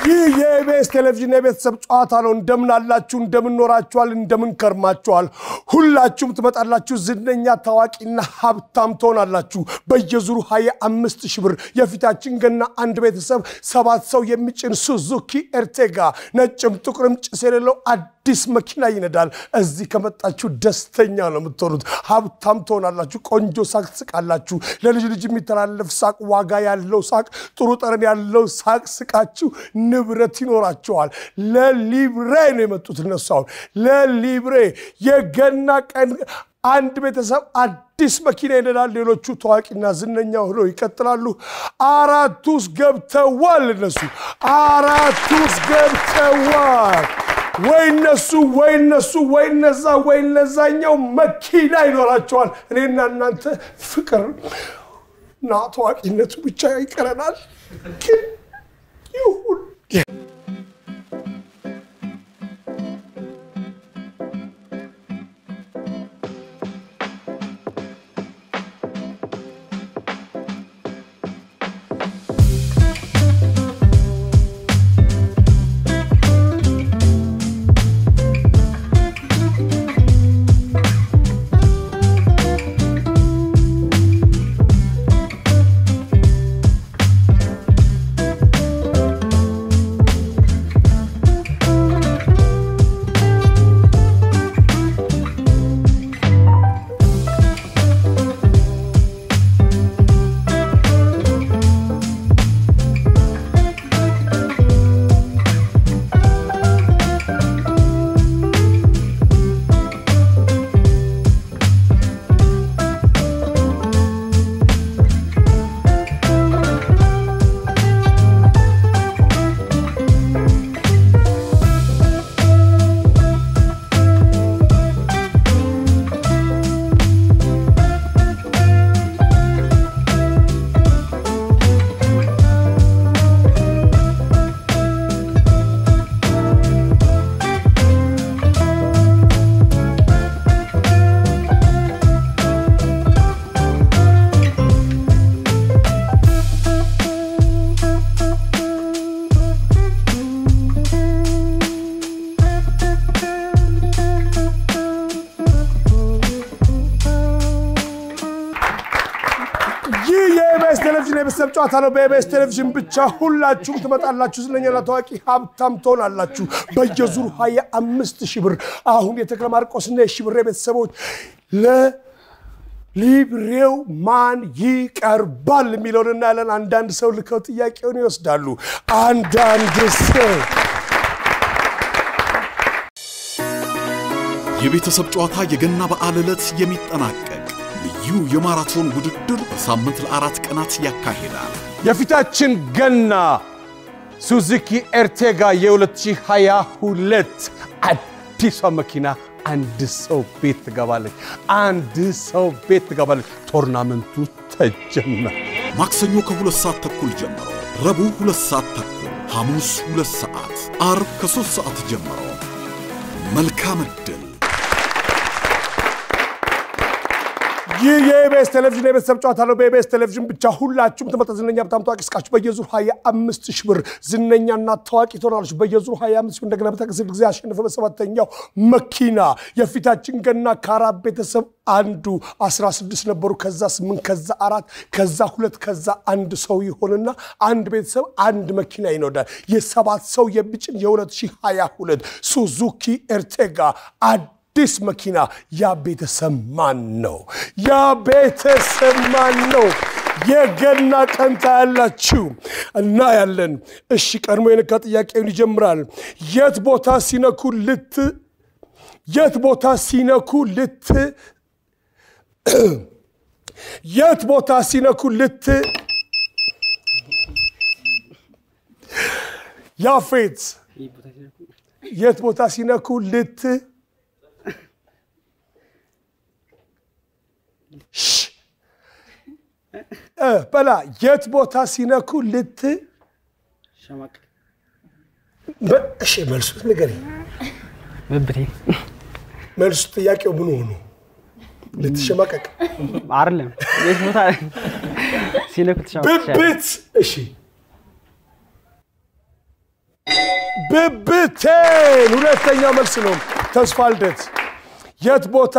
የኢቢኤስ ቴሌቪዥን የቤተሰብ ጨዋታ ነው እንደምን አላችሁ እንደምን ኖራችኋል እንደምን ከርማችኋል ሁላችሁም ትመጣላችሁ ዝነኛ ታዋቂና ሀብታም ትሆናላችሁ በየዙሩ 25000 ብር የፊታችን ገና አንድ ቤተሰብ 7 ሰው የሚጭን ሱዙኪ ኤርቴጋ ነጭም ጥቁርም ጭስ የሌለው አዲስ መኪና ይነዳል እዚህ ከመጣችሁ ደስተኛ ነው የምትሆኑት ሀብታም ትሆናላችሁ ቆንጆ ሳቅ ትስቃላችሁ ለልጅ ልጅ የሚተላለፍ ሳቅ ዋጋ ያለው ሳቅ ጥሩ ጠረን ያለው ሳቅ ስቃችሁ ንብረት ይኖራቸዋል ለሊብሬ ነው የመጡት እነሱ ለሊብሬ የገና ቀን አንድ ቤተሰብ አዲስ መኪና ይነዳል ሌሎቹ ታዋቂና ዝነኛ ሆነው ይቀጥላሉ አራቱስ ገብተዋል እነሱ አራቱስ ገብተዋል ወይነዛኛው መኪና ይኖራቸዋል እኔና እናንተ ፍቅር ና ታዋቂነቱ ብቻ ይቀረናል ግን ይሁን የቤተሰብ ጨዋታ ነው በኢቢኤስ ቴሌቪዥን ብቻ ሁላችሁም ትመጣላችሁ ዝነኛና ታዋቂ ሀብታም ትሆናላችሁ በየዙሩ 25000 ብር አሁን የተክለ ማርቆስና የሺብሬ ቤተሰቦች ለሊብሬው ማን ይቀርባል የሚለውንና ያለን አንዳንድ ሰው ልከው ጥያቄውን ይወስዳሉ አንዳንድ ሰው የቤተሰብ ጨዋታ የገና በዓል ዕለት የሚጠናቀቅ ልዩ የማራቶን ውድድር በሳምንት ለ4 ቀናት ያካሂዳል የፊታችን ገና ሱዙኪ ኤርቴጋ የ2022 አዲስ መኪና አንድ ሰው ቤት ትገባለች ቶርናመንቱ ተጀመረ ማክሰኞ ከ2 ሰዓት ተኩል ጀምሮ ረቡዕ 2 ሰዓት ተኩል ሐሙስ 2 ሰዓት አርብ ከ3 ሰዓት ጀምሮ መልካም ዕድል የኢቢኤስ ቴሌቪዥን የቤተሰብ ጨዋታ ነው በኢቢኤስ ቴሌቪዥን ብቻ ሁላችሁም ተመጣጣኝ ሀብታም ታዋቂ እስካችሁ በየዙሩ 25000 ብር ዝነኛና ታዋቂ ትሆናላችሁ በየዙሩ 25000 እንደገና በተከሰተ ጊዜ አሸነፈ በሰባተኛው መኪና የፊታችን ገና ካራብ ቤተሰብ አንዱ 16 ነበሩ ከዛ 8 ከዛ 4 ከዛ 2 ከዛ አንድ ሰው ይሆንና አንድ ቤተሰብ አንድ መኪና ይነዳል የሰባት ሰው የሚጭን የ2022 ሱዙኪ ኤርቴጋ አዲስ መኪና ያ ቤተሰብ ማን ነው የገና ቀንታ ያላችሁ እና ያለን እሺ ቀድሞ የነካ ጥያቄውን ይጀምራል የት ቦታ ሲነኩ ያፌት የት ቦታ ሲነኩ በላ የት ቦታ ሲነኩ ሸማቅ እሺ መልሱት ንገሪ ብብቴ መልሱ ጥያቄው ምን ሆኖ ልትሸማቀቅ አይደለም የት ቦታ ሲነኩ ተሸማቀቅ ብብት እሺ ብብቴን ሁለተኛው መልስ ነው ተስፋ ልደት የት ቦታ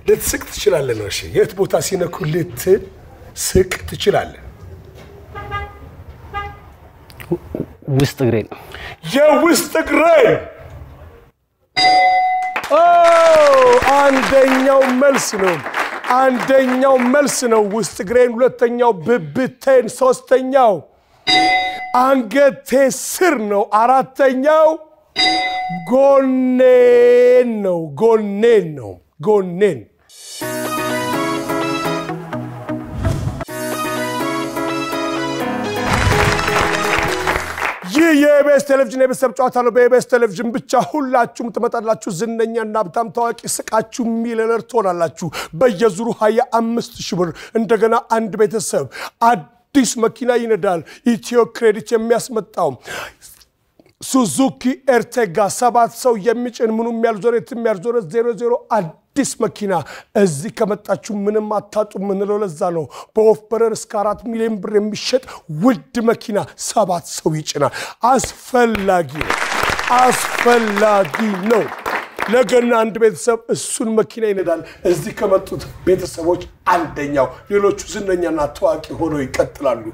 ልትስቅ ትችላለህ ነው እሺ የት ቦታ ሲነኩ ልትስቅ ትችላለህ ውስጥ እግሬን የውስጥ እግሬን አንደኛው መልስ ነው ውስጥ እግሬን ሁለተኛው ብብቴን ሶስተኛው አንገቴ ስር ነው አራተኛው ጎኔን የኢቢኤስ ቴሌቪዥን የቤተሰብ ጨዋታ ነው በኢቢኤስ ቴሌቪዥን ብቻ ሁላችሁም ትመጣላችሁ ዝነኛና በጣም ታዋቂ ስቃችሁ ሚሊዮነር ትሆናላችሁ በየዙሩ 25000 ብር እንደገና አንድ ቤተሰብ አዲስ መኪና ይነዳል ኢትዮ ክሬዲት የሚያስመጣው ሱዙኪ ኤርቴጋ 7 ሰው የሚጭን ምኑም ያልዞረትም ያልዞረ 00 አዲስ መኪና እዚህ ከመጣችሁ ምንም አታጡ ምንለው ለዛ ነው በኦፍበረር እስከ 4 ሚሊዮን ብር የሚሸጥ ውድ መኪና 7 ሰው ይጭናል አስፈላጊ ነው ለገና አንድ ቤተሰብ እሱን መኪና ይነዳል እዚህ ከመጡት ቤተሰቦች አንደኛው ሌሎቹ ዝነኛና ታዋቂ ሆነው ይቀጥላሉ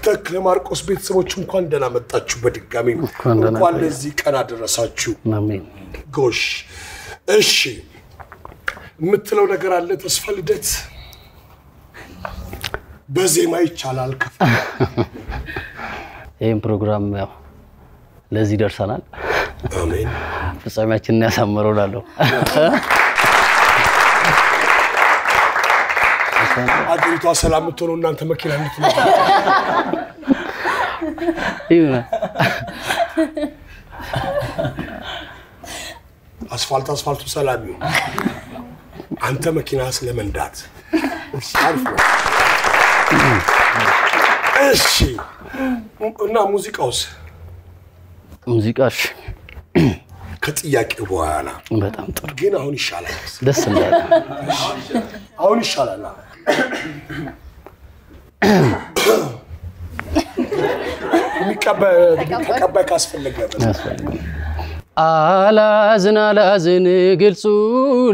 ተክለ ማርቆስ ቤተሰቦች እንኳን ደህና መጣችሁ በድጋሚ እንኳን ለዚህ ቀን አደረሳችሁ አሜን ጎሽ እሺ ምትለው ነገር አለ ተስፋ ልደት በዜማ ይቻላል ከፍ ይሄን ፕሮግራም ያው ለዚህ ደርሰናል አሜን ፍጻሜያችንን ያሳምረውላለው አገሪቷ ሰላም ትሆኑ እናንተ መኪና እንድትመጡ ይሁን አስፋልቱ ሰላም ይሁን አንተ መኪና ስለመንዳት እሺ እና ሙዚቃውስ ከጥያቄው በኋላ በጣም ጥሩ ግን አሁን ይሻላል ደስ ይላል አሁን ይሻላል ተቀባይ ካስፈለገ አላዝን ግልጹ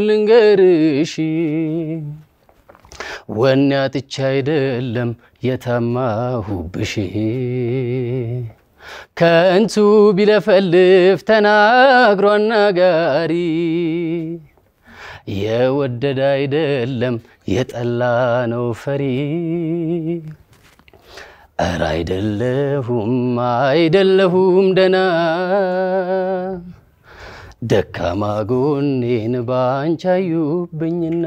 ልንገርሽ ወንያጥቻ አይደለም የታማሁብሽ ከንቱ ቢለፈልፍ ተናግሮ አናጋሪ የወደደ አይደለም የጠላ ነው ፈሪ አራ አይደለሁም ደና ደካማ ጎኔን ባንቻዩብኝና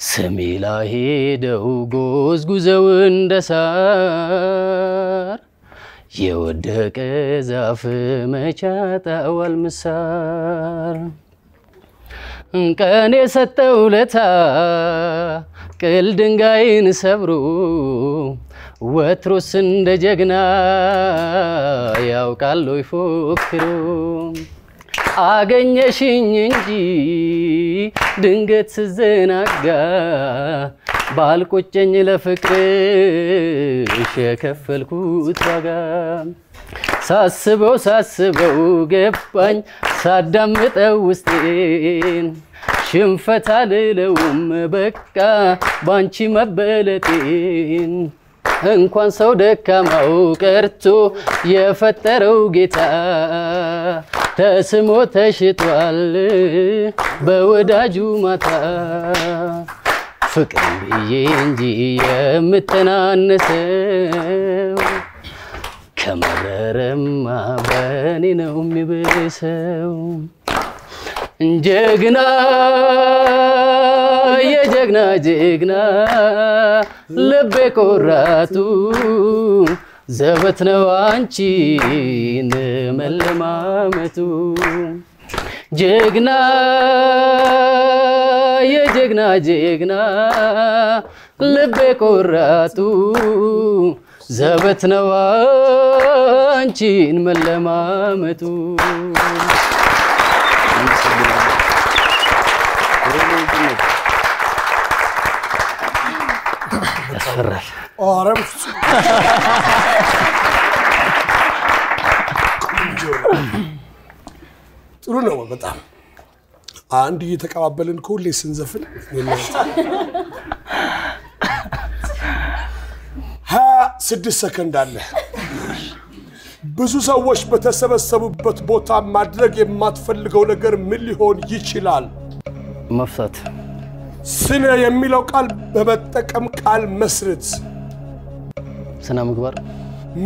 ሰሜላ ሄደው ጎዝጉዘው እንደሳር የወደቀ ዛፍ መቻጣዋል ምሳር ቀን የሰጠው ለታ ቅል ድንጋይን ሰብሮ ወትሮስ እንደ ጀግና ያውቃል ይፎክሩ አገኘሽኝ እንጂ ድንገት ዘናጋ ባልቆጨኝ ለፍቅርሽ የከፈልኩት ዋጋ ሳስበው ገባኝ ሳዳምጠው ውስጤን ሽንፈት አልለውም በቃ ባንቺ መበለጤን እንኳን ሰው ደካማው ቀርቶ የፈጠረው ጌታ ተስሞ ተሽቷል በወዳጁ ማታ ፍቅር ብዬ እንጂ የምተናነሰው ከመረረማ በኔ ነው የሚብሰው ጀግና የጀግና ልቤ ቆራጡ ዘበት ነው አንቺን መለማመቱ ጀግና የጀግና ልቤ ቆራጡ ዘበት ነው አንቺን መለማመቱ ያስፈራል ጥሩ ነው በጣም አንድ እየተቀባበልን ኮሌ ስንዘፍን 26 ሰከንድ አለ ብዙ ሰዎች በተሰበሰቡበት ቦታ ማድረግ የማትፈልገው ነገር ምን ሊሆን ይችላል መፍሳት ስነ የሚለው ቃል በመጠቀም ቃል መስርት ስነ ምግባር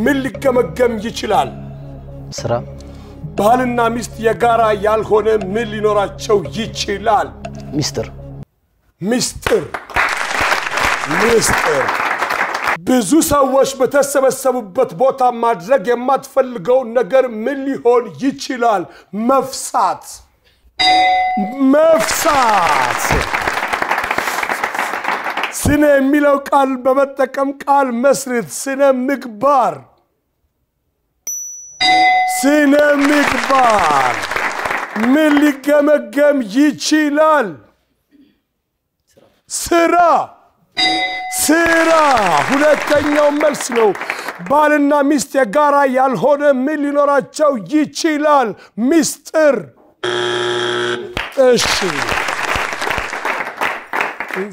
ምን ሊገመገም ይችላል ስራ ባልና ሚስት የጋራ ያልሆነ ምን ሊኖራቸው ይችላል ሚስጥር ብዙ ሰዎች በተሰበሰቡበት ቦታ ማድረግ የማትፈልገው ነገር ምን ሊሆን ይችላል መፍሳት ስነ የሚለው ቃል በመጠቀም ቃል መስርት ስነ ምግባር ምን ሊገመገም ይችላል ስራ ሁለተኛው መልስ ነው ባልና ሚስት የጋራ ያልሆነ ምን ሊኖራቸው ይችላል ሚስጥር እሺ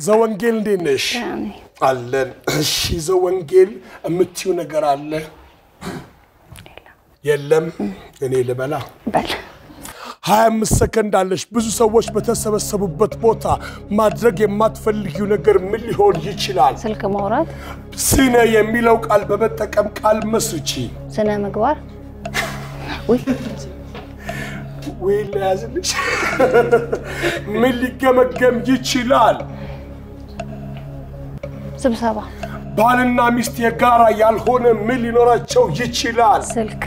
ዘወንጌል እንደነሽ አለን እሺ ዘወንጌል እምትዩ ነገር አለ የለም እኔ ልበላ በል 25 ሰከንድ አለሽ ብዙ ሰዎች በተሰበሰቡበት ቦታ ማድረግ የማትፈልጊው ነገር ምን ሊሆን ይችላል ስልክ ማውራት ስነ የሚለው ቃል በመጠቀም ቃል መስርቺ ስነ ምግባር ወይ ለያዝልሽ ምን ሊገመገም ይችላል ስብሰባ ባልና ሚስት የጋራ ያልሆነ ምን ሊኖራቸው ይችላል ስልክ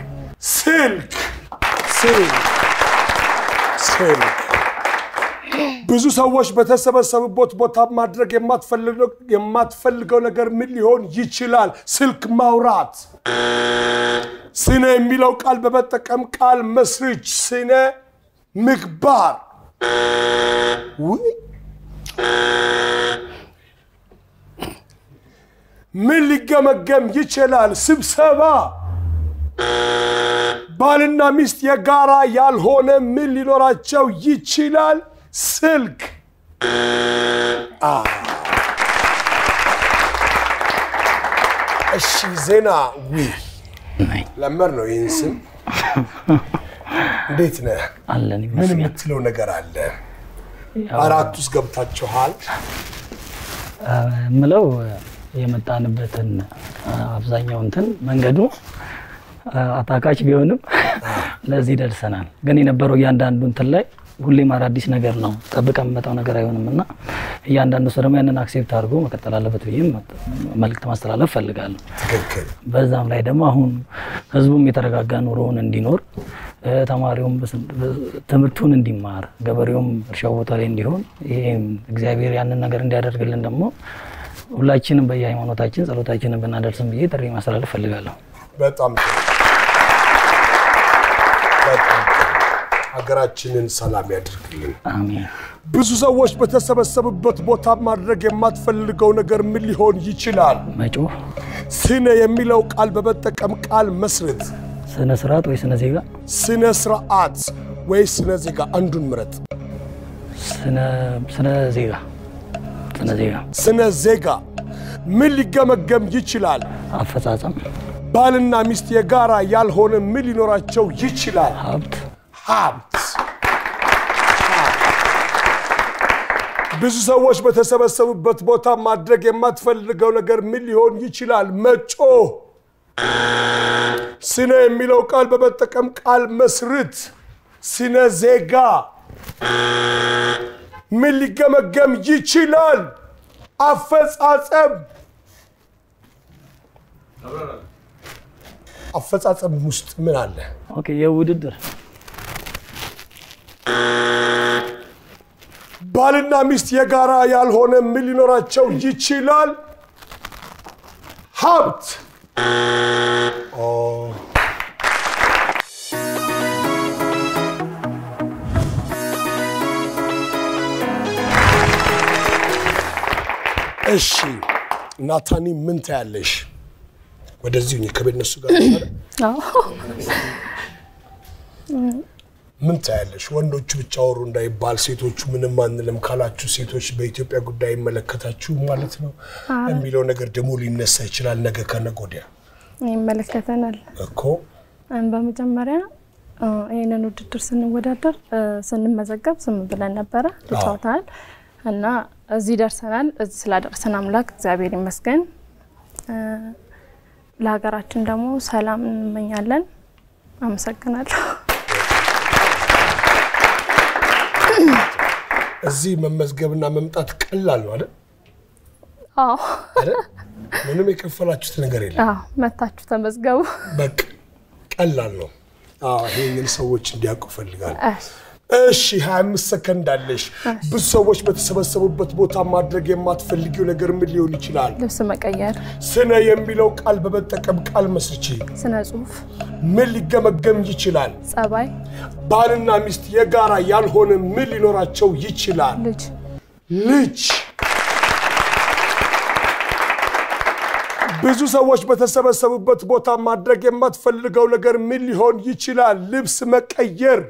ብዙ ሰዎች በተሰበሰቡበት ቦታ ማድረግ የማትፈልገው ነገር ምን ሊሆን ይችላል ስልክ ማውራት ስነ የሚለው ቃል በመጠቀም ቃል መስርች ስነ ምግባር ምን ሊገመገም ይችላል ስብሰባ ባልና ሚስት የጋራ ያልሆነ ምን ሊኖራቸው ይችላል ስልክ እሺ ዜና ለመር ነው ይንስም እንዴት ነህ አለን ምን የምትለው ነገር አለ አራት ውስጥ ገብታችኋል ምለው የመጣንበትን አብዛኛው እንትን መንገዱ አታካች ቢሆንም ለዚህ ደርሰናል ግን የነበረው ያንዳንዱ እንትን ላይ ሁሌም አዲስ ነገር ነው ተጠብቀን መጣው ነገር አይሆንምና ያንዳንዱ ሰው ደግሞ ያንን አክሴፕት አድርጎ መቀጠል አለበት ብዬ መልእክት ማስተላለፍ ፈልጋለሁ ትክክል በዛም ላይ ደግሞ አሁን ህዝቡም የተረጋጋ ኑሮውን እንዲኖር ተማሪውም ትምህርቱን እንዲማር ገበሬውም እርሻው ቦታ ላይ እንዲሆን ይሄ እግዚአብሔር ያንን ነገር እንዲያደርግልን ደግሞ ሁላችንም በየሃይማኖታችን ጸሎታችንን ብናደርስም ብዬ ጥሪ ማስተላለፍ ፈልጋለሁ በጣም ሀገራችንን ሰላም ያድርግልን አሜን ብዙ ሰዎች በተሰበሰቡበት ቦታ ማድረግ የማትፈልገው ነገር ምን ሊሆን ይችላል መጮህ ስነ የሚለው ቃል በመጠቀም ቃል መስርት ስነ ስርዓት ወይ ስነ ዜጋ ስነ ስርዓት ወይ ስነ ዜጋ አንዱን ምረጥ ስነ ዜጋ ምን ሊገመገም ይችላል አፈጻጸም ባልና ሚስት የጋራ ያልሆነ ምን ሊኖራቸው ይችላል ሀብት ብዙ ሰዎች በተሰበሰቡበት ቦታ ማድረግ የማትፈልገው ነገር ምን ሊሆን ይችላል መጮህ ስነ የሚለው ቃል በመጠቀም ቃል መስርት ስነ ዜጋ ምን ሊገመገም ይችላል አፈጻጸም ውስጥ ምን አለ ኦኬ የውድድር ባልና ሚስት የጋራ ያልሆነ ምን ሊኖራቸው ይችላል ሀብት እሺ ናታኒ ምን ታያለሽ ወደዚህኝ ከበነሱ ጋር ማለት አዎ ምን ታያለሽ ወንዶቹ ብቻ ወሩ እንዳይባል ሴቶቹ ምንም አንልም ካላችሁ ሴቶች በኢትዮጵያ ጉዳይ መለከታችሁ ማለት ነው የሚለው ነገር ደሞ ሊነሳ ይችላል ነገ ከነጎዲያ ይመለከተናል እኮ በመጀመሪያ ይሄንን ውድድር ስንወዳደር ስንመዘገብ ስም ብለን ነበር ተጫውተናል እና እዚህ ደርሰናል እዚህ ስላደረሰን አምላክ እግዚአብሔር ይመስገን ለሀገራችን ደግሞ ሰላም እንመኛለን አመሰግናለሁ እዚህ መመዝገብና መምጣት ቀላል ነው አይደል አዎ አይደል ምንም የከፈላችሁት ነገር የለም አዎ መታችሁ ተመዝገቡ በቃ ቀላል ነው ይሄንን ሰዎች እንዲያውቁ ፈልጋለሁ እሺ 25 ሰከንድ አለሽ ብዙ ሰዎች በተሰበሰቡበት ቦታ ማድረግ የማትፈልጊው ነገር ምን ሊሆን ይችላል ልብስ መቀየር ስነ የሚለው ቃል በመጠቀም ቃል መስርቺ ስነ ጽሁፍ ምን ሊገመገም ይችላል ጸባይ ባልና ሚስት የጋራ ያልሆነ ምን ሊኖራቸው ይችላል ልጅ ብዙ ሰዎች በተሰበሰቡበት ቦታ ማድረግ የማትፈልገው ነገር ምን ሊሆን ይችላል ልብስ መቀየር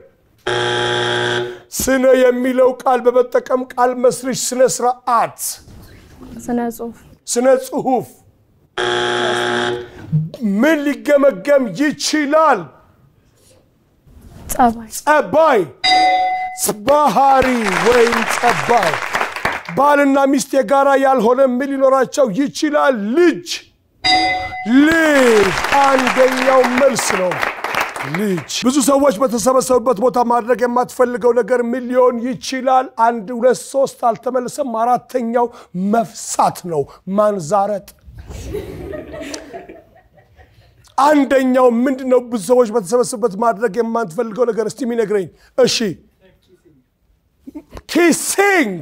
ስነ የሚለው ቃል በመጠቀም ቃል መስርሽ ስነ ስርዓት ስነ ጽሁፍ ምን ሊገመገም ይችላል ጸባይ ባህሪ ወይም ጸባይ ባልና ሚስት የጋራ ያልሆነ ምን ሊኖራቸው ይችላል ልጅ አንደኛው መልስ ነው ልጅ ብዙ ሰዎች በተሰበሰቡበት ቦታ ማድረግ የማትፈልገው ነገር ምን ሊሆን ይችላል 1 2 3 አልተመለሰም አራተኛው መፍሳት ነው ማንዛረጥ አንደኛው ምንድነው ብዙ ሰዎች በተሰበሰቡበት ማድረግ የማትፈልገው ነገር እስቲ ሚነግረኝ እሺ kissing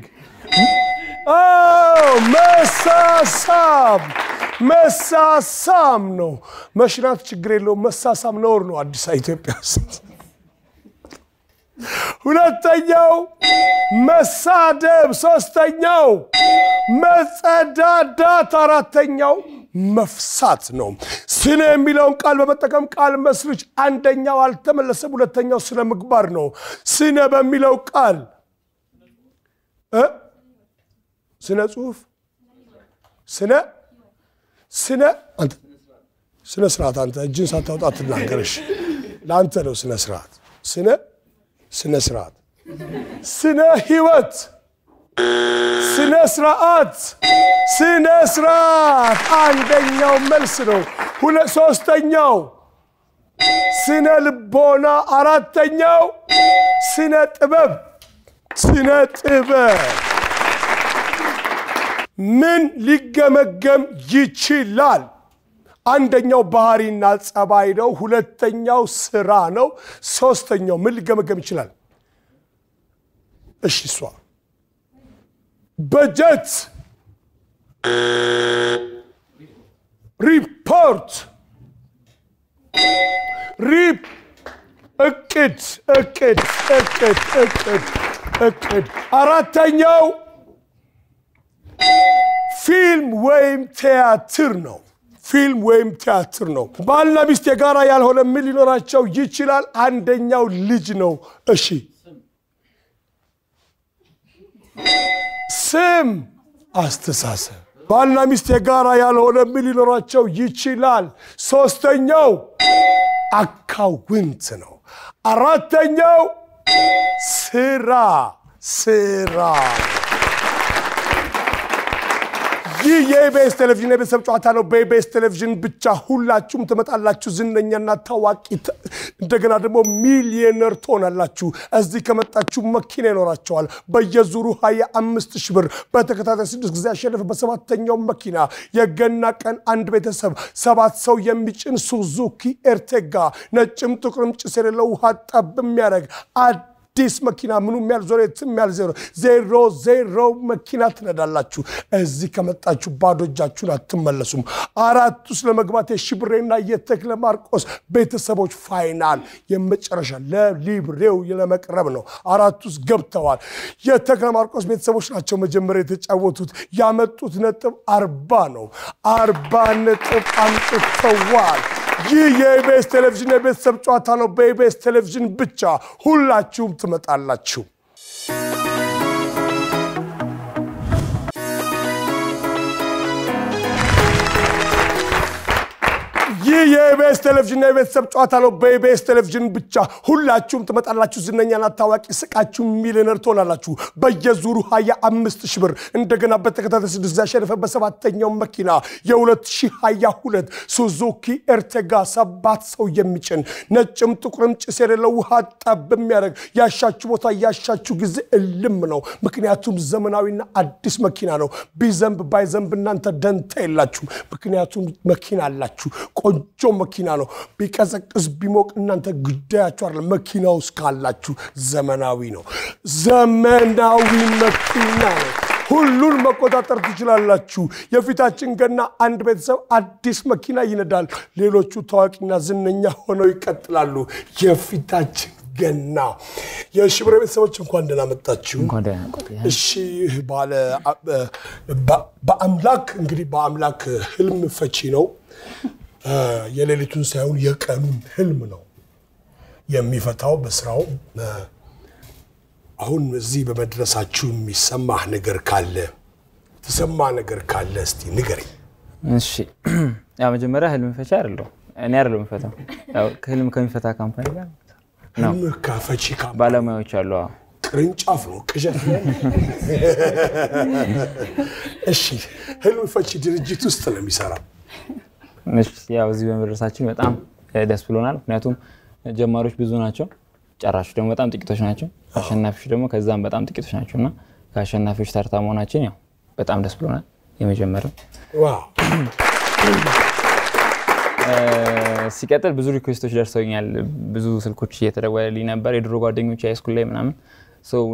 መሳሳም ነው መሽናት ችግር የለው መሳሳም ነውር ነው አዲስ ኢትዮጵያ ሁለተኛው መሳደብ ሶስተኛው መጸዳዳት አራተኛው መፍሳት ነው ስነ የሚለውን ቃል በመጠቀም ቃል መስርች አንደኛው አልተመለሰም ሁለተኛው ስነ ምግባር ነው ስነ በሚለው ቃል ስነ ጽሁፍ ስነ አንተ ስነ ስርዓት አንተ እጅን ሳታውጣ ትናገርሽ ላንተ ነው ስነ ስርዓት ስነ ስርዓት ስነ ህይወት ስነ ስርዓት አንደኛው መልስ ነው ሶስተኛው ስነ ልቦና አራተኛው ስነ ጥበብ ምን ሊገመገም ይችላል አንደኛው ባህሪና ጸባይ ነው ሁለተኛው ስራ ነው ሶስተኛው ምን ሊገመገም ይችላል እሺ ሷ በጀት ሪፖርት እቅድ አራተኛው ፊልም ወይም ቲያትር ነው ባልና ሚስት የጋራ ያልሆነ ምን ሊኖራቸው ይችላል አንደኛው ልጅ ነው እሺ ስም አስተሳሰብ ባልና ሚስት የጋራ ያልሆነ ምን ሊኖራቸው ይችላል ሶስተኛው አካውንት ነው አራተኛው ስራ የኢቢኤስ ቴሌቪዥን የቤተሰብ ጨዋታ ነው በኢቢኤስ ቴሌቪዥን ብቻ ሁላችሁም ትመጣላችሁ ዝነኛና ታዋቂ እንደገና ደግሞ ሚሊዮነር ትሆናላችሁ እዚህ ከመጣችሁ መኪና ይኖራችኋል በየዙሩ 25000 ብር በተከታታይ 6 ጊዜ ያሸነፈ በሰባተኛው መኪና የገና ቀን አንድ ቤተሰብ 7 ሰው የሚጭን ሱዙኪ ኤርቴጋ ነጭም ጥቁርም ጭስ የሌለው ውሃ ጠብ የሚያደርግ አዲስ መኪና ምኑም ያልዞረ የትም ያልዞረ 00 መኪና ትነዳላችሁ እዚህ ከመጣችሁ ባዶ እጃችሁን አትመለሱም አራት ውስጥ ለመግባት የሽብሬና የተክለ ማርቆስ ቤተሰቦች ፋይናል የመጨረሻ ለሊብሬው ለመቅረብ ነው አራት ውስጥ ገብተዋል የተክለ ማርቆስ ቤተሰቦች ናቸው መጀመሪያ የተጫወቱት ያመጡት ነጥብ 40 ነው 40 ነጥብ አምጥተዋል ይህ የኢቢኤስ ቴሌቪዥን የቤተሰብ ጨዋታ ነው በኢቢኤስ ቴሌቪዥን ብቻ ሁላችሁም ትመጣላችሁ ይህ የኢቢኤስ ቴሌቪዥን የቤተሰብ ጨዋታ ነው በኢቢኤስ ቴሌቪዥን ብቻ ሁላችሁም ትመጣላችሁ ዝነኛና ታዋቂ ስቃችሁ ሚሊዮነር ትሆናላችሁ በየዙሩ 25000 ብር እንደገና በተከታታይ 6 ያሸነፈ በሰባተኛው መኪና የ2022 ሱዙኪ ኤርቴጋ 7 ሰው የሚጭን ነጭም ጥቁርም ጭስ የሌለው ውሃ ጠብ የሚያደርግ ያሻችሁ ቦታ ያሻችሁ ጊዜ እልም ነው ምክንያቱም ዘመናዊና አዲስ መኪና ነው ቢዘንብ ባይዘንብ እናንተ ደንታ የላችሁ ምክንያቱም መኪና አላችሁ ቆንጆ መኪና ነው ቢቀዘቅዝ ቢሞቅ እናንተ ጉዳያችሁ አይደል መኪናው ስካላችሁ ዘመናዊ ነው ዘመናዊ መኪና ነው ሁሉን መቆጣጠር ትችላላችሁ የፊታችን ገና አንድ ቤተሰብ አዲስ መኪና ይነዳል ሌሎቹ ታዋቂና ዝነኛ ሆነው ይቀጥላሉ የፊታችን ገና የሽብሬ ቤተሰቦች እንኳን ደህና መጣችሁ እሺ ባለ በአምላክ እንግዲህ በአምላክ ህልም ፈቺ ነው የሌሊቱን ሳይሆን የቀኑን ህልም ነው የሚፈታው በስራው አሁን እዚህ በመድረሳችሁ የሚሰማህ ነገር ካለ ተሰማ ነገር ካለ እስቲ ንገሪ እሺ ያ መጀመሪያ ህልም ፈቺ አይደለም እኔ አይደለም ፈታው ያው ህልም ከሚፈታ ካምፓኒ ጋር ነው ህልም ከፈቺ ካምፓኒ ባለሙያዎች አሉ ቅርንጫፍ ነው ቅዠት ነው እሺ ህልም ፈቺ ድርጅት ውስጥ ነው የሚሰራው ያው እዚህ በመድረሳችን በጣም ደስ ብሎናል ምክንያቱም ጀማሪዎች ብዙ ናቸው ጨራሾች ደግሞ በጣም ጥቂቶች ናቸው አሸናፊዎች ደግሞ ከዛም በጣም ጥቂቶች ናቸውና ከአሸናፊዎች ተርታ መሆናችን ያው በጣም ደስ ብሎናል የመጀመሪያው ዋው ሲቀጥል ብዙ ሪኩዌስቶች ደርሰውኛል ብዙ ስልኮች እየተደወለልኝ ነበር የድሮ ጓደኞች ሃይስኩል ላይ ምናምን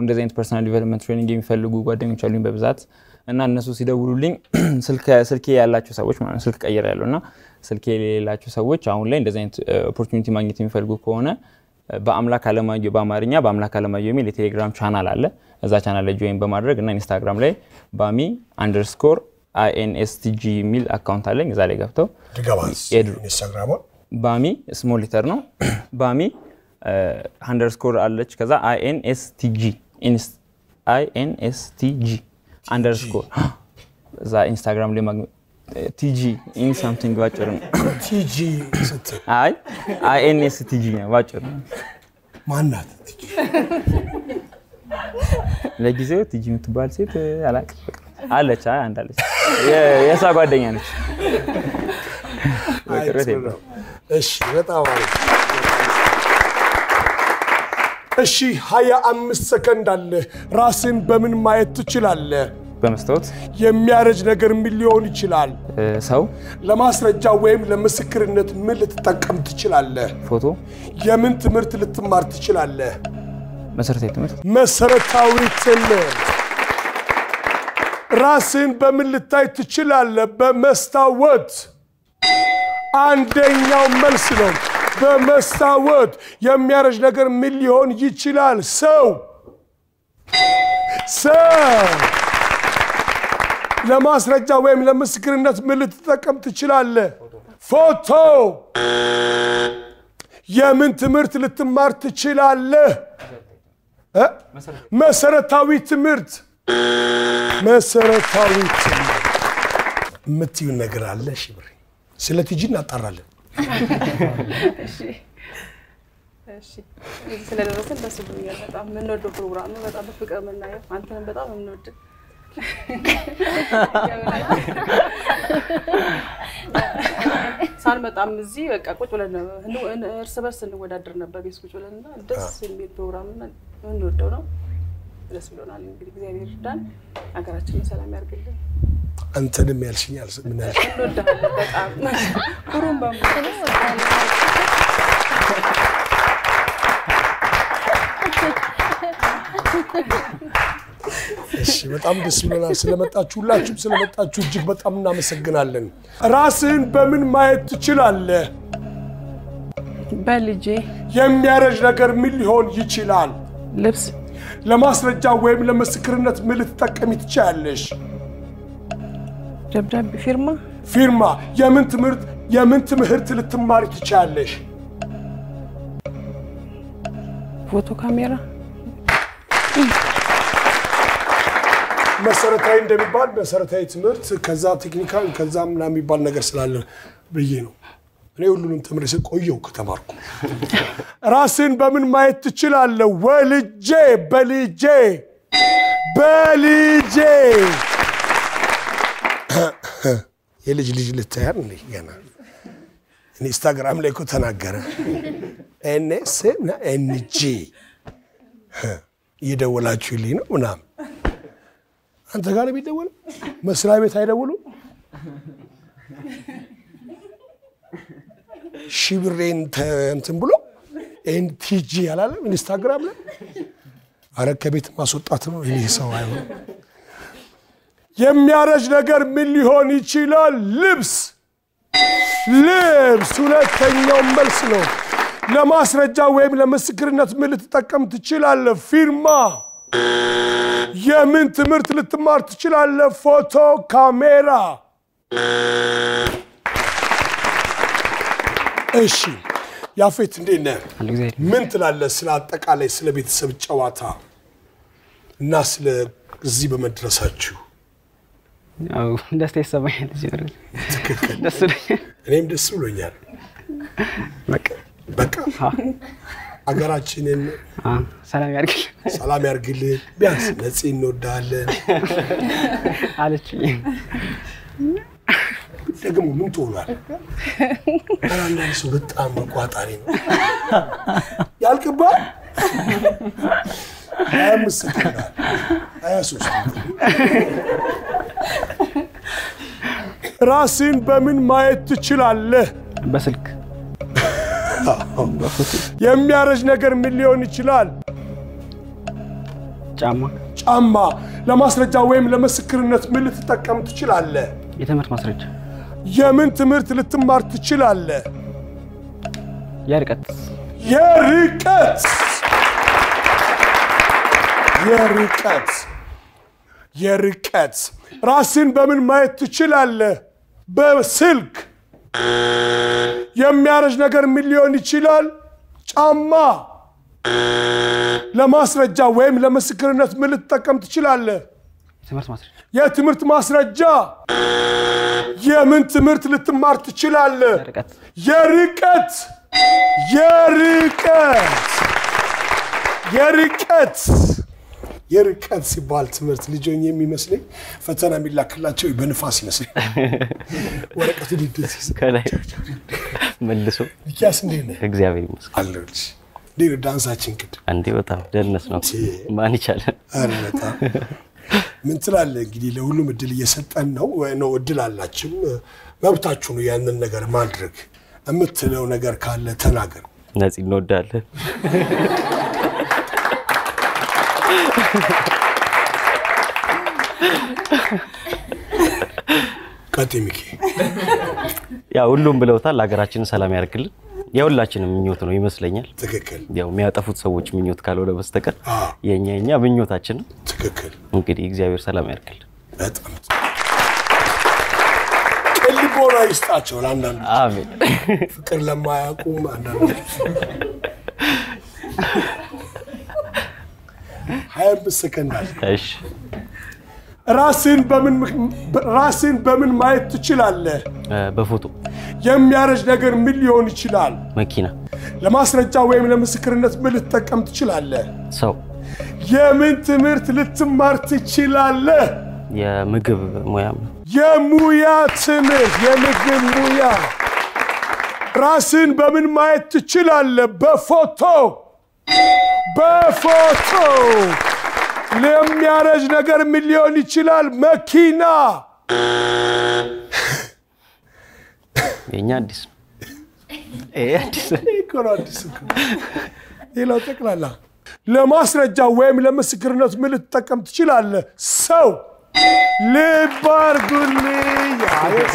እንደዚህ አይነት ፐርሰናል ዲቨሎፕመንት ትሬኒንግ የሚፈልጉ ጓደኞች አሉኝ በብዛት እና እነሱ ሲደውሉልኝ ስልኬ ያላችሁ ሰዎች ማለት ስልክ ቀይራለሁና ስልኬ የሌላችሁ ሰዎች አሁን ላይ እንደዚህ አይነት ኦፖርቹኒቲ ማግኘት የሚፈልጉ ከሆነ በአምላክ አለማየሁ በአማርኛ በአምላክ አለማየሁ የሚል የቴሌግራም ቻናል አለ እዛ ቻናል ላይ ጆይን በማድረግ እና ኢንስታግራም ላይ bami_instg የሚል አካውንት አለኝ እዛ ላይ ገብተው ኢንስታግራም ባሚ ስሞል ሌተር ነው ባሚ _ አለች ከዛ instg _ እዛ ኢንስታግራም ላይ tg in something ባጭር ነው tg ስት instg ነው ባጭር ነው ማናት tg ለጊዜው tg የምትባል ሴት አላቅ አለች አንድ አለች የሳ ጓደኛ ነች እሺ በጣም አሪፍ እሺ 25 ሰከንድ አለ ራስን በምን ማየት ትችላለህ በመስታወት የሚያረጅ ነገር ምን ሊሆን ይችላል ሰው ለማስረጃ ወይም ለምስክርነት ምን ልትጠቀም ትችላለህ ፎቶ የምን ትምህርት ልትማር ትችላለህ መሰረታዊ ትምህርት ራስን በምን ልታይ ትችላለህ በመስታወት አንደኛው መልስ ነው በመስታወት የሚያረጅ ነገር ምን ሊሆን ይችላል ሰው ለማስረጃ ወይም ለምስክርነት ምን ልትጠቀም ትችላለህ ፎቶ የምን ትምህርት ልትማር ትችላለህ መሰረታዊ ትምህርት ምትዩ ነገር አለ ሽብሬ ስለትጂ እናጣራለን እሺ ስለደረሰን ደስ ብሎኛል በጣም ምን ወደ ፕሮግራም ነው በጣም በፍቅር ምናየው አንተን በጣም እንወድ ሳልመጣም እዚህ በቃ ቁጭ ብለን እርስ በርስ እንወዳደር ነበር ቤት ቁጭ ብለንና ደስ የሚል ፕሮግራም እና እንወደው ነው ደስ ብሎናል እንግዲህ እግዚአብሔር ይርዳን ሀገራችንን ሰላም ያርግልን አንተንም ያልሽኛል ምን ያልሽ እንወዳለን በጣም ኩሩም በሙሉ እሺ በጣም ደስ ብሎናል ስለመጣችሁ ሁላችሁም ስለመጣችሁ እጅግ በጣም እናመሰግናለን ራስን በምን ማየት ትችላለህ በልጄ የሚያረጅ ነገር ምን ሊሆን ይችላል ልብስ ለማስረጃ ወይም ለምስክርነት ምን ልትጠቀሚ ትችያለሽ ደብዳቤ ፊርማ የምን ትምህርት ልትማሪ ትችያለሽ ፎቶ ካሜራ መሰረታዊ እንደሚባል መሰረታዊ ትምህርት ከዛ ቴክኒካል ከዛ ምናምን የሚባል ነገር ስላለ ብዬ ነው እኔ ሁሉንም ተምሬ ቆየው ከተማርኩ ራስን በምን ማየት ትችላለህ በልጄ የልጅ ልታያል እንዴ ገና ኢንስታግራም ላይ እኮ ተናገረ ኤንኤስና ኤንጂ ይደውላችሁልኝ ነው ምናምን አንተ ጋር ቢደውል መስሪያ ቤት አይደውሉ ሺብሬን እንትን ብሎ ኤንቲጂ ያላለም ኢንስታግራም ላይ አረከ ቤት ማስወጣት ነው ይሄ ሰው አይሆን የሚያረጅ ነገር ምን ሊሆን ይችላል ልብስ ሁለተኛው መልስ ነው ለማስረጃ ወይም ለምስክርነት ምን ልትጠቀም ትችላለህ ፊርማ የምን ትምህርት ልትማር ትችላለህ ፎቶ ካሜራ እሺ ያፌት እንዴት ነህ ምን ትላለህ ስለ አጠቃላይ ስለ ቤተሰብ ጨዋታ እና ስለ እዚህ በመድረሳችሁ ያው ደስታ ይሰማኛል እዚህ ወር እኔም ደስ ብሎኛል በቃ አገራችንን ሰላም ያርግልን ቢያንስ ነፂ እንወዳለን አለችኝ ደግሞ ምን ትሆናል አንዳንድ ሰው በጣም መቋጣሪ ነው ያልቅባል አያምስክናል አያሱስ ራስን በምን ማየት ትችላለህ በስልክ የሚያረጅ ነገር ምን ሊሆን ይችላል ጫማ ለማስረጃ ወይም ለምስክርነት ምን ልትጠቀም ትችላለህ የትምህርት ማስረጃ የምን ትምህርት ልትማር ትችላለህ የርቀት ራስን በምን ማየት ትችላለህ በስልክ የሚያረጅ ነገር ምን ሊሆን ይችላል ጫማ ለማስረጃ ወይም ለምስክርነት ምን ልትጠቀም ትችላለህ የትምህርት ማስረጃ የምን ትምህርት ልትማር ትችላለህ የርቀት ሲባል ትምህርት ልጆኝ የሚመስለኝ ፈተና የሚላክላቸው በንፋስ ይመስል ወረቀቱ ዲዲስ ከላይ መልሶ ይያስ እንዴ ነው እግዚአብሔር ይመስገን አለች ዲር ዳንሳችን ቅድ አንዴ በጣም ደልነስ ነው ማን ይቻላል አረታ ምን ትላለህ እንግዲህ ለሁሉም እድል እየሰጠን ነው እድል አላችሁ መብታችሁ ነው ያንን ነገር ማድረግ እምትለው ነገር ካለ ተናገር ነፂ እንወዳለን ካቲሚኪ ያ ሁሉም ብለውታል ሀገራችንን ሰላም ያርግልን የሁላችንም ምኞት ነው ይመስለኛል ትክክል ያው የሚያጠፉት ሰዎች ምኞት ካልሆነ በስተቀር የኛ ምኞታችን ትክክል እንግዲህ እግዚአብሔር ሰላም ያርግልን በጣም ልቦና ይስጣቸው ለአንዳንድ አሜን ፍቅር ለማያቁም አንዳንድ ሰከንድ እሺ ራስን በምን ማየት ትችላለህ በፎቶ የሚያረጅ ነገር ምን ሊሆን ይችላል መኪና ለማስረጃ ወይም ለምስክርነት ምን ልትጠቀም ትችላለህ ሰው የምን ትምህርት ልትማር ትችላለህ የምግብ ሙያ የሙያ ትምህርት የምግብ ሙያ ራስን በምን ማየት ትችላለህ በፎቶ ለሚያረጅ ነገር ምን ሊሆን ይችላል መኪና የኛ አዲስ አዲስ ሌላው ጠቅላላ ለማስረጃ ወይም ለምስክርነት ምን ልትጠቀም ትችላለህ? ሰው ልብ አድርጉልኝ።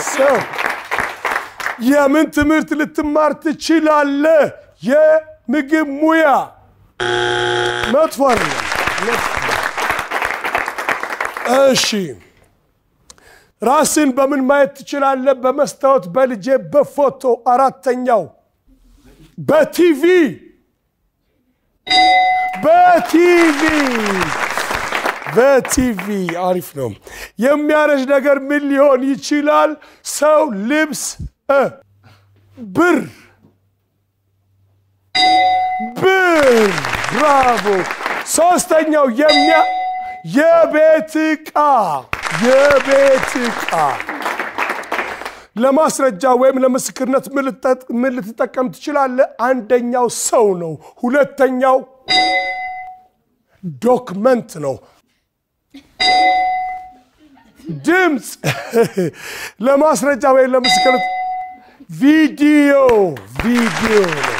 ሰው የምን ትምህርት ልትማር ትችላለህ? የምግብ ሙያ። መጥፎ አይደለም። እሺ ራስን በምን ማየት ትችላለህ? በመስታወት፣ በልጄ፣ በፎቶ። አራተኛው በቲቪ በቲቪ አሪፍ ነው። የሚያረጅ ነገር ምን ሊሆን ይችላል? ሰው፣ ልብስ፣ ብር። ብራቮ። ሶስተኛው የቤት ዕቃ። ለማስረጃ ወይም ለምስክርነት ምን ልትጠቀም ትችላለህ? አንደኛው ሰው ነው። ሁለተኛው ዶክመንት ነው። ድምፅ። ለማስረጃ ወይም ለምስክርነት ቪዲዮ ነው።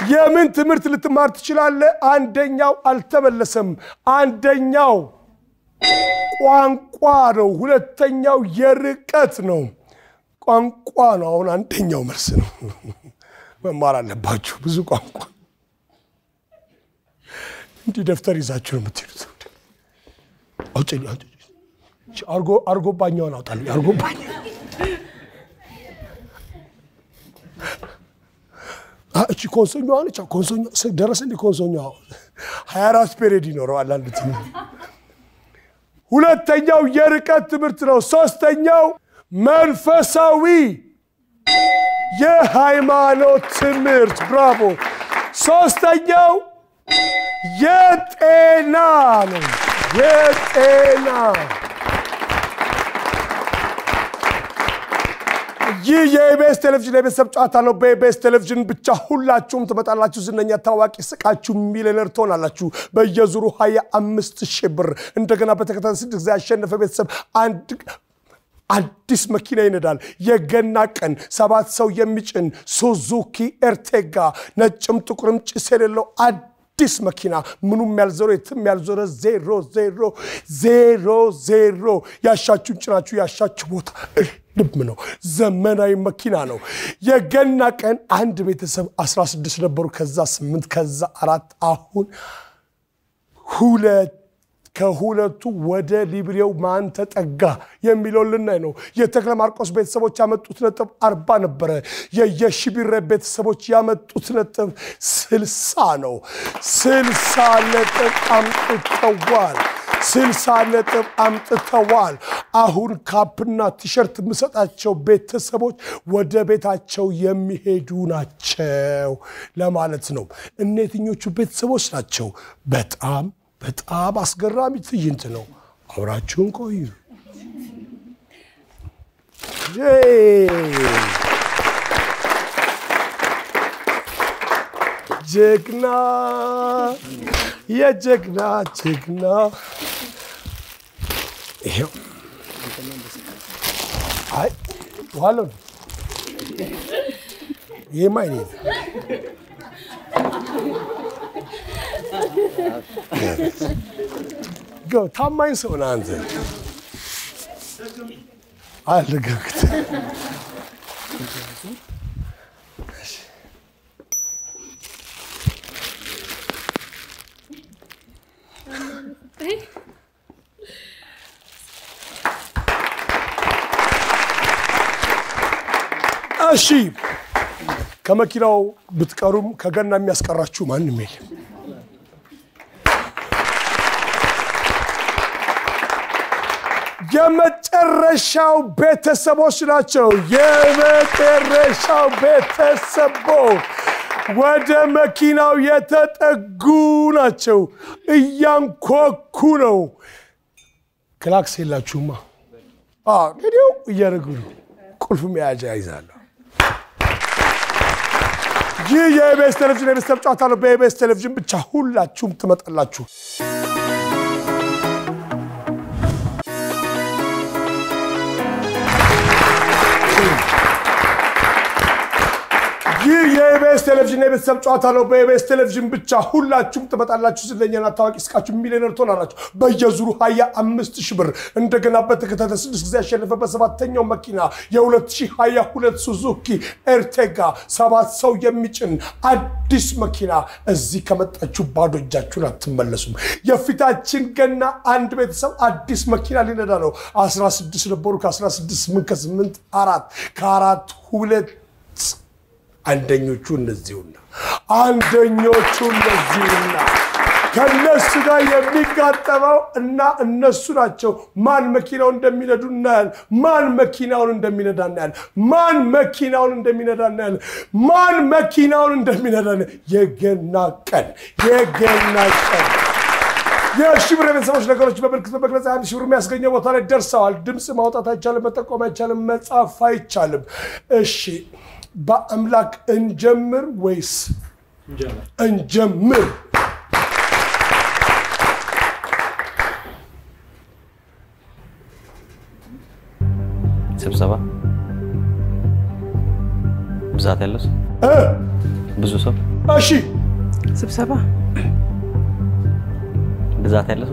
የምን ትምህርት ልትማር ትችላለህ? አንደኛው አልተመለሰም። አንደኛው ቋንቋ ነው። ሁለተኛው የርቀት ነው። ቋንቋ ነው። አሁን አንደኛው መልስ ነው። መማር አለባችሁ ብዙ ቋንቋ። እንዲህ ደፍተር ይዛችሁ ነው የምትሄዱት። አርጎባኛውን አውጣልኝ። አርጎባኛ እቺ ኮንሶኛዋ ነች። ኮንሶኛ ደረሰ እንደ ኮንሶኛዋ 24 ፔሪድ ይኖረዋል አንድ ትምህርት። ሁለተኛው የርቀት ትምህርት ነው። ሶስተኛው መንፈሳዊ የሃይማኖት ትምህርት። ብራቮ። ሶስተኛው የጤና ነው። የጤና ይህ የኢቢኤስ ቴሌቪዥን የቤተሰብ ጨዋታ ነው። በኢቢኤስ ቴሌቪዥን ብቻ ሁላችሁም ትመጣላችሁ። ዝነኛ፣ ታዋቂ፣ ስቃችሁ ሚሊዮነር ትሆናላችሁ። በየዙሩ 25,000 ብር። እንደገና በተከታታይ 6 ጊዜ ያሸነፈ ቤተሰብ አዲስ መኪና ይነዳል። የገና ቀን 7 ሰው የሚጭን ሱዙኪ ኤርቴጋ ነጭም ጥቁርም ጭስ የሌለው አዲስ መኪና ምኑም ያልዞረ የትም ያልዞረ 000 ያሻችሁን ጭናችሁ ያሻችሁ ቦታ ልብ ነው። ዘመናዊ መኪና ነው። የገና ቀን አንድ ቤተሰብ 16 ነበሩ። ከዛ 8 ከዛ 4 አሁን ከሁለቱ ወደ ሊብሬው ማን ተጠጋ የሚለው ልናይ ነው። የተክለ ማርቆስ ቤተሰቦች ያመጡት ነጥብ 40 ነበረ። የየሽቢረ ቤተሰቦች ያመጡት ነጥብ 60 ነው። 60 ነጥብ አምጥተዋል። 60 ነጥብ አምጥተዋል። አሁን ካፕና ቲሸርት የምሰጣቸው ቤተሰቦች ወደ ቤታቸው የሚሄዱ ናቸው ለማለት ነው። እነዚህኞቹ ቤተሰቦች ናቸው? በጣም አስገራሚ ትዕይንት ነው። አብራችሁን ቆዩ። ጀግና የጀግና ጀግና ይሄው አይ ዋለው የማይኔ go ታማኝ ሰው ነህ አንተ አልገግት እሺ ከመኪናው ብትቀሩም ከገና የሚያስቀራችሁ ማንም የለም። የመጨረሻው ቤተሰቦች ናቸው። የመጨረሻው ቤተሰቦች ወደ መኪናው የተጠጉ ናቸው። እያንኳኩ ነው። ክላክስ የላችሁማ? ሬዲዮ እያደረጉ ነው። ቁልፍ መያዣ ይዛሉ። ይህ የኢቢኤስ ቴሌቪዥን የቤተሰብ ጨዋታ ነው። በኢቢኤስ ቴሌቪዥን ብቻ ሁላችሁም ትመጣላችሁ። ይህ የኢቢኤስ ቴሌቪዥን የቤተሰብ ጨዋታ ነው። በኢቢኤስ ቴሌቪዥን ብቻ ሁላችሁም ትመጣላችሁ። ዝነኛና ታዋቂ እስካችሁ ሚሊዮነር ትሆናላችሁ። በየዙሩ 25,000 ብር እንደገና በተከታታይ 6 ጊዜ ያሸነፈበት ሰባተኛው መኪና የ2022 ሱዙኪ ኤርቴጋ 7 ሰው የሚጭን አዲስ መኪና። እዚህ ከመጣችሁ ባዶ እጃችሁን አትመለሱም። የፊታችን ገና አንድ ቤተሰብ አዲስ መኪና ሊነዳ ነው። 16 ነበሩ። ከ16 8 ከ8 4 ከ4 2 አንደኞቹ እነዚሁና ከነሱ ጋር የሚጋጠመው እና እነሱ ናቸው። ማን መኪናውን እንደሚነዱ እናያለን። ማን መኪናውን እንደሚነዳ እናያለን። ማን መኪናውን እንደሚነዳ እናያለን። ማን መኪናውን እንደሚነዳ የገና ቀን የሽብር ቤተሰቦች ነገሮች በምልክት በመግለጽ 1,000 ብር የሚያስገኘው ቦታ ላይ ደርሰዋል። ድምጽ ማውጣት አይቻልም፣ መጠቆም አይቻልም፣ መጻፍ አይቻልም። እሺ በአምላክ እንጀምር ወይስ እንጀምር? ስብሰባ ብዛት ያለው ብዙ ሰው። እሺ ስብሰባ ብዛት ያለው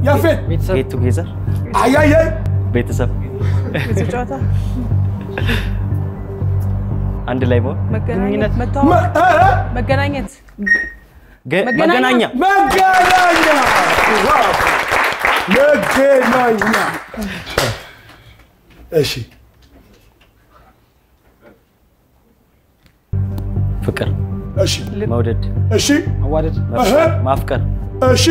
ያፌት ቤት ቱጌዘር አያየ ቤተሰብ ጨዋታ አንድ ላይ መሆን መገናኘት መገናኛ እሺ ፍቅር እሺ መውደድ እሺ መዋደድ ማፍቀር እሺ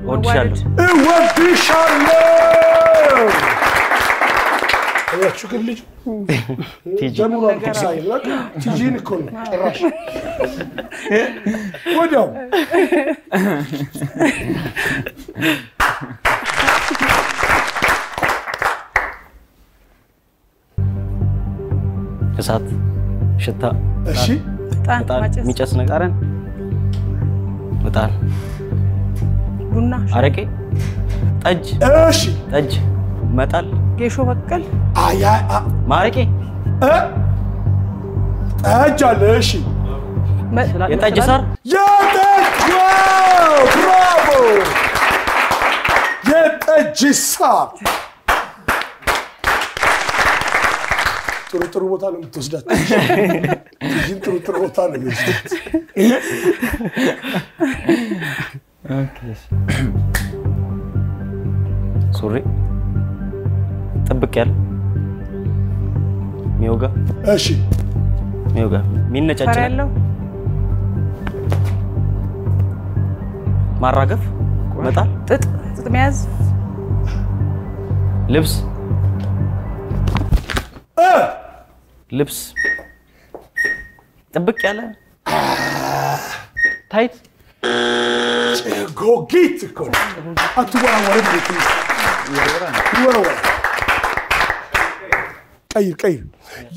እወድሻለሁ አያችሁ ግን ልጅ ቲጂ ቲጂን እኮ ነው ጭራሽ ወዲያው እሳት ሽታ እሺ ሚጨስ ነገርን እጣን ቡና አረቄ ጠጅ እሺ ጠጅ መጣል ጌሾ በቀል አያ ማረቄ ጠጅ አለ እሺ የጠጅ ሳር ብራቮ የጠጅ ሳር ጥሩ ቦታ ነው የምትወስዳት። ይህን ጥሩ ቦታ ነው የምትወስዳት። ሱሪ ጥብቅ ያለ ሚዮጋ እሺ ሚዮጋ ሚነጫጭ ያለው ማራገፍ መጣል ጥጥ መያዝ ልብስ ጥብቅ ያለ ታይት ጎጊት እኮ አትወራወር ቀይር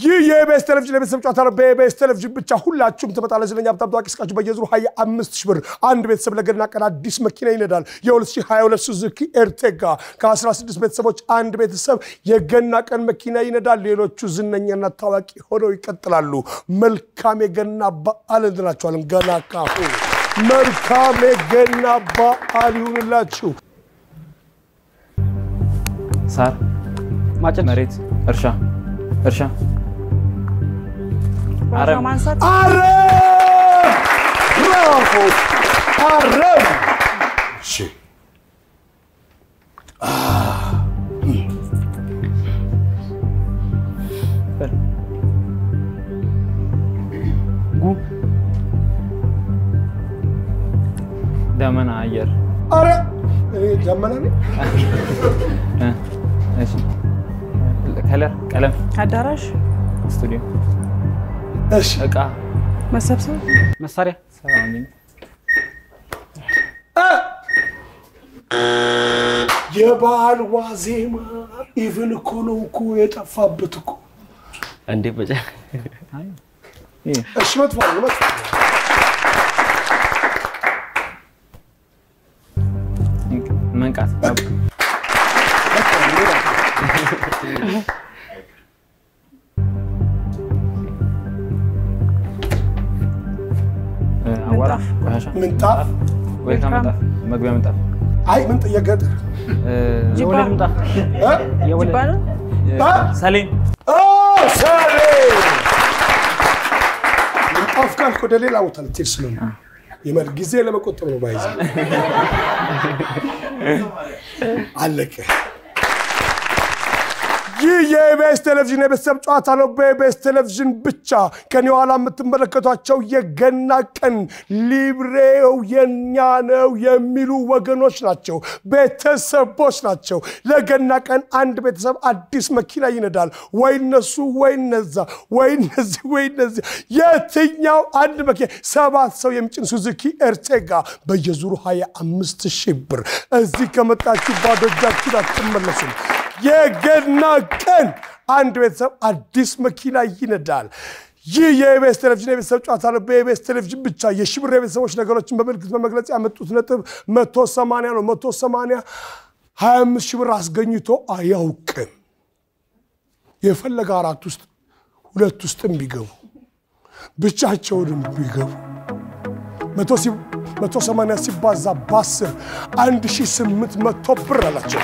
ይህ የኢቢኤስ ቴሌቪዥን የቤተሰብ ጨዋታ ነው። በኢቢኤስ ቴሌቪዥን ብቻ ሁላችሁም ትመጣላችሁ። ዝነኛ በጣም ታዋቂ እስካችሁ በየዙሩ 25,000 ብር አንድ ቤተሰብ ለገና ቀን አዲስ መኪና ይነዳል። የ2022 ሱዙኪ ኤርቴጋ ከ16 ቤተሰቦች አንድ ቤተሰብ የገና ቀን መኪና ይነዳል። ሌሎቹ ዝነኛና ታዋቂ ሆነው ይቀጥላሉ። መልካም የገና በዓል እንላችኋለን። ገና ካሁን መልካም የገና በዓል ይሁንላችሁ። ሳር ማጨድ መሬት እርሻ አረም ማንሳት ብራቮ አረም እሺ ደመና አየር አረ ደመና ነው እሺ ከለር ቀለም አዳራሽ ስቱዲዮ እሺ እቃ መሰብሰብ መሳሪያ ሰራውኝ የበዓል ዋዜማ ኢቭን እኮ ነው እኮ የጠፋበት እኮ እንዴ በቃ እሺ መጥፎ መንቃት ምንጣፍ ዌልካም ምንጣፍ መግቢያ ምንጣፍ አይ ምንጣፍ የገጠር የወለድ ምንጣፍ የወለድ ሰሌን ሰሌን ምንጣፍ ካልኩ ወደ ሌላ ቦታ ልትሄድ ስለሆነ የመር ጊዜ ለመቆጠብ ነው ባይዘ አለቀ የኢቢኤስ ቴሌቪዥን የቤተሰብ ጨዋታ ነው በኢቢኤስ ቴሌቪዥን ብቻ ከኔው ኋላ የምትመለከቷቸው የገና ቀን ሊብሬው የኛ ነው የሚሉ ወገኖች ናቸው ቤተሰቦች ናቸው ለገና ቀን አንድ ቤተሰብ አዲስ መኪና ይነዳል ወይ እነሱ ወይ እነዛ ወይ እነዚህ የትኛው አንድ መኪና 7 ሰው የሚጭን ሱዙኪ ኤርቴጋ በየዙሩ 25,000 ብር እዚህ ከመጣችሁ ባዶ እጃችሁን አትመለሱም የገና ቀን አንድ ቤተሰብ አዲስ መኪና ይነዳል የኢቢኤስ ቴሌቪዥን የቤተሰብ ጨዋታ ነው በኢቢኤስ ቴሌቪዥን ብቻ የሽብር የቤተሰቦች ነገሮችን በመልክት በመግለጽ ያመጡት ነጥብ 180 ነው 180 25,000 ብር አስገኝቶ አያውቅም የፈለገ 4 ውስጥ 2 ውስጥም ቢገቡ ብቻቸውንም ቢገቡ 180 ሲባዛ በ10 1800 ብር አላቸው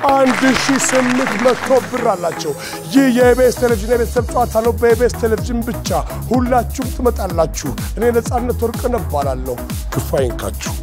1800 ብር አላቸው ይህ የኢቢኤስ ቴሌቪዥን የቤተሰብ ጨዋታ ነው በኢቢኤስ ቴሌቪዥን ብቻ ሁላችሁም ትመጣላችሁ እኔ ነፃነት ወርቅነህ እባላለሁ ክፉ አይንካችሁ